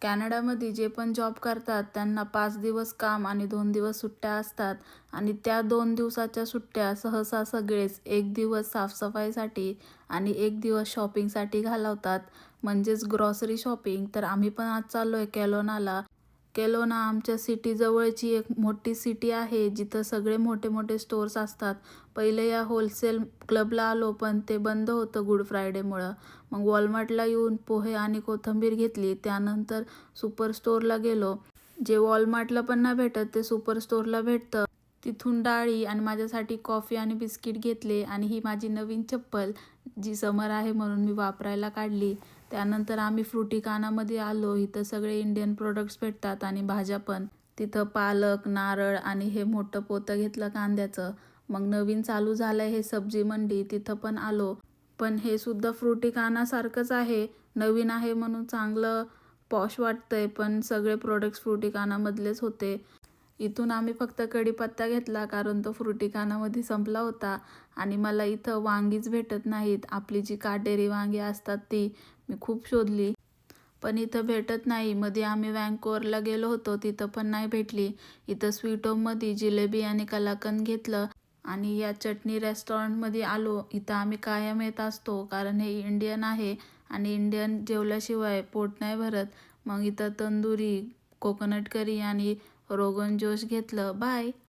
कॅनडामध्ये जे पण जॉब करतात त्यांना 5 दिवस काम आणि 2 दिवस सुट्ट्या असतात आणि त्या 2 दिवसाच्या सुट्ट्या सहसा सगळेच 1 दिवस साफसफाईसाठी आणि 1 दिवस शॉपिंगसाठी घालवतात, म्हणजेच ग्रॉसरी शॉपिंग. तर आम्ही पण आज चाललो आहे केलोनाला. केलोना आमच्या सिटीजवळची एक मोठी सिटी आहे जिथं सगळे मोठे मोठे स्टोर्स असतात. पहिले या होलसेल क्लबला आलो पण ते बंद होतं गुड फ्रायडेमुळं. मग वॉलमार्टला येऊन पोहे आणि कोथिंबीर घेतली. त्यानंतर सुपर स्टोअरला गेलो. जे वॉलमार्टला पण नाही भेटत ते सुपर स्टोअरला भेटतं. तिथून डाळी आणि माझ्यासाठी कॉफी आणि बिस्किट घेतले आणि ही माझी नवीन चप्पल जी समर आहे म्हणून मी वापरायला काढली. त्यानंतर आम्ही फ्रुटिकानामध्ये आलो. इथं सगळे इंडियन प्रोडक्ट्स भेटतात आणि भाज्या पण. तिथं पालक, नारळ आणि हे मोठं पोतं घेतलं कांद्याचं. मग नवीन चालू झालंय हे सब्जी मंडी, तिथं पण आलो. पण हे सुद्धा फ्रुटिकानासारखंच आहे. नवीन आहे म्हणून चांगलं पॉश वाटतंय, पण सगळे प्रोडक्ट्स फ्रुटिकानामधलेच होते. इथून आम्ही फक्त कढीपत्ता घेतला कारण तो फ्रुटिकानामध्ये संपला होता आणि मला इथं वांगीच भेटत नाहीत. आपली जी काटेरी वांगी असतात ती मी खूप शोधली पण इथं भेटत नाही. मध्ये आम्ही वँकोवरला गेलो होतो तिथं पण नाही भेटली. इथं स्वीट होममध्ये जिलेबी आणि कलाकंद घेतलं आणि या चटणी रेस्टॉरंटमध्ये आलो. इथं आम्ही कायम येत असतो कारण हे इंडियन आहे आणि इंडियन जेवल्याशिवाय पोट नाही भरत. मग इथं तंदुरी, कोकोनट करी आणि रोगन जोश घेतलं. बाय.